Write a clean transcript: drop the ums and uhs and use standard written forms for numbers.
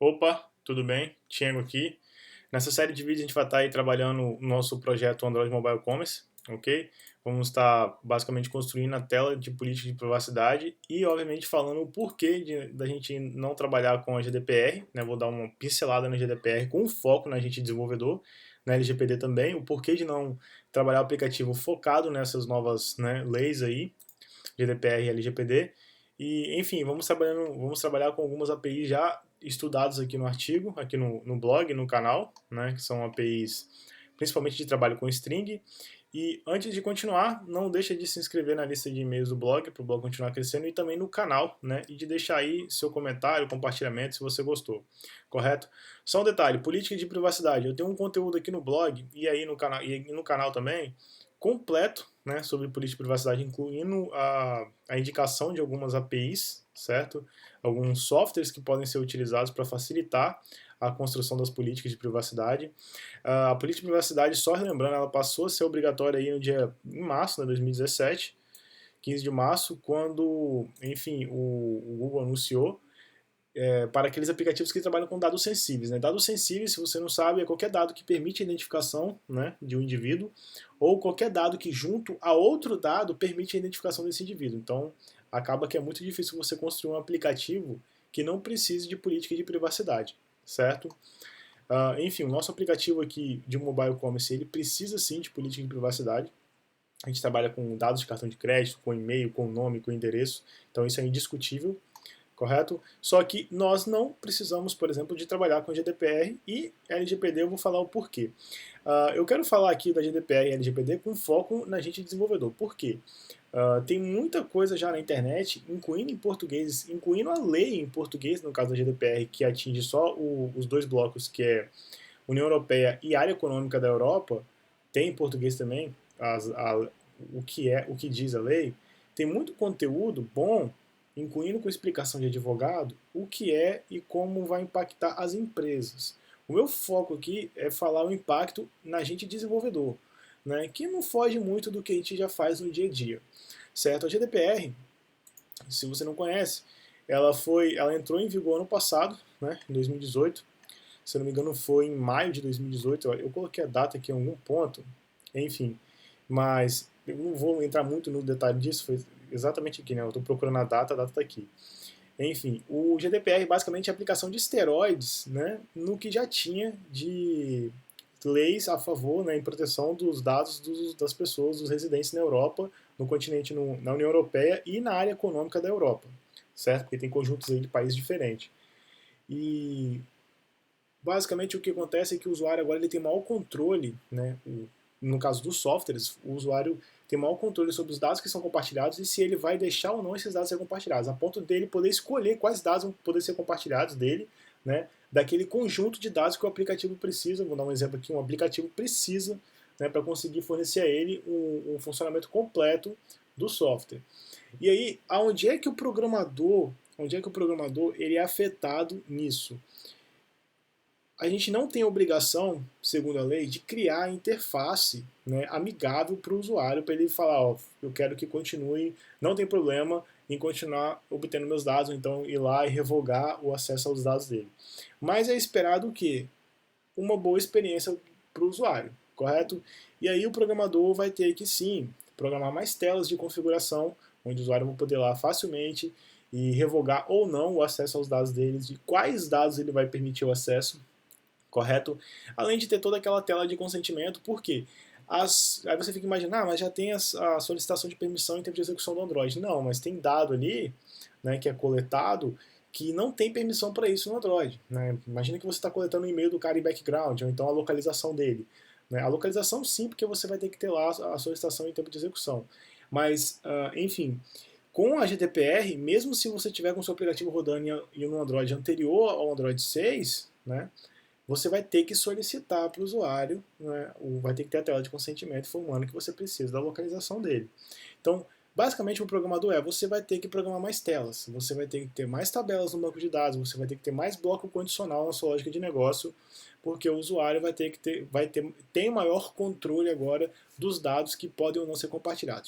Opa, tudo bem? Tiago aqui. Nessa série de vídeos a gente vai estar aí trabalhando o nosso projeto Android Mobile Commerce, ok? Vamos estar basicamente construindo a tela de política de privacidade e, obviamente, falando o porquê da gente não trabalhar com a GDPR, né? Vou dar uma pincelada na GDPR com foco na gente desenvolvedor, na LGPD também, o porquê de não trabalhar o aplicativo focado nessas novas, né, leis aí, GDPR e LGPD. E, enfim, vamos trabalhar com algumas APIs já estudados aqui no artigo, aqui no blog, no canal, né, que são APIs principalmente de trabalho com string. E antes de continuar, não deixa de se inscrever na lista de e-mails do blog, para o blog continuar crescendo, e também no canal, né, e de deixar aí seu comentário, compartilhamento, se você gostou, correto? Só um detalhe, política de privacidade, eu tenho um conteúdo aqui no blog, e no canal também, completo, né, sobre política de privacidade, incluindo a indicação de algumas APIs, certo? Alguns softwares que podem ser utilizados para facilitar a construção das políticas de privacidade. A política de privacidade, só relembrando, ela passou a ser obrigatória aí em março de 2017, 15 de março, quando, enfim, o Google anunciou para aqueles aplicativos que trabalham com dados sensíveis. Né? Dados sensíveis, se você não sabe, é qualquer dado que permite a identificação, né, de um indivíduo, ou qualquer dado que, junto a outro dado, permite a identificação desse indivíduo. Então, acaba que é muito difícil você construir um aplicativo que não precise de política de privacidade, certo? Enfim, o nosso aplicativo aqui de mobile commerce, ele precisa sim de política de privacidade. A gente trabalha com dados de cartão de crédito, com e-mail, com nome, com endereço, então isso é indiscutível, correto? Só que nós não precisamos, por exemplo, de trabalhar com GDPR e LGPD. Eu vou falar o porquê. Eu quero falar aqui da GDPR e LGPD com foco na gente desenvolvedor. Por quê? Tem muita coisa já na internet, incluindo em português, incluindo a lei em português, no caso da GDPR, que atinge só os dois blocos, que é União Europeia e Área Econômica da Europa, tem em português também o que diz a lei. Tem muito conteúdo bom, incluindo com explicação de advogado, o que é e como vai impactar as empresas. O meu foco aqui é falar o impacto na gente desenvolvedor, né, que não foge muito do que a gente já faz no dia a dia, certo? A GDPR, se você não conhece, ela entrou em vigor ano passado, né, em 2018. Se eu não me engano, foi em maio de 2018. Eu coloquei a data aqui em algum ponto, enfim, mas eu não vou entrar muito no detalhe disso, foi exatamente aqui, né? Eu estou procurando a data está aqui. Enfim, o GDPR basicamente é a aplicação de esteroides, né, no que já tinha de leis a favor, né, em proteção dos dados das pessoas, dos residentes na Europa, no continente, na União Europeia e na área econômica da Europa, certo? Porque tem conjuntos aí de países diferentes. E basicamente o que acontece é que o usuário agora ele tem maior controle, né, no caso dos softwares, o usuário tem maior controle sobre os dados que são compartilhados e se ele vai deixar ou não esses dados serem compartilhados, a ponto dele poder escolher quais dados vão poder ser compartilhados dele, né, daquele conjunto de dados que o aplicativo precisa. Vou dar um exemplo aqui, um aplicativo precisa, né, para conseguir fornecer a ele um funcionamento completo do software. E aí, onde é que o programador ele é afetado nisso? A gente não tem a obrigação, segundo a lei, de criar a interface, né, amigável para o usuário, para ele falar, ó, eu quero que continue, não tem problema em continuar obtendo meus dados, ou então ir lá e revogar o acesso aos dados dele. Mas é esperado o quê? Uma boa experiência para o usuário, correto? E aí o programador vai ter que sim programar mais telas de configuração, onde o usuário vai poder lá facilmente e revogar ou não o acesso aos dados deles, de quais dados ele vai permitir o acesso, correto? Além de ter toda aquela tela de consentimento, por quê? Aí você fica imaginando, mas já tem a solicitação de permissão em tempo de execução do Android. Não, mas tem dado ali, né, que é coletado, que não tem permissão para isso no Android. Né? Imagina que você está coletando o e-mail do cara em background, ou então a localização dele. Né? A localização sim, porque você vai ter que ter lá a solicitação em tempo de execução. Mas, enfim, com a GDPR, mesmo se você tiver com o seu aplicativo rodando em um Android anterior ao Android 6, né, você vai ter que solicitar para o usuário, né, vai ter que ter a tela de consentimento informando que você precisa da localização dele. Então, basicamente, o programador você vai ter que programar mais telas, você vai ter que ter mais tabelas no banco de dados, você vai ter que ter mais bloco condicional na sua lógica de negócio, porque o usuário vai ter tem maior controle agora dos dados que podem ou não ser compartilhados.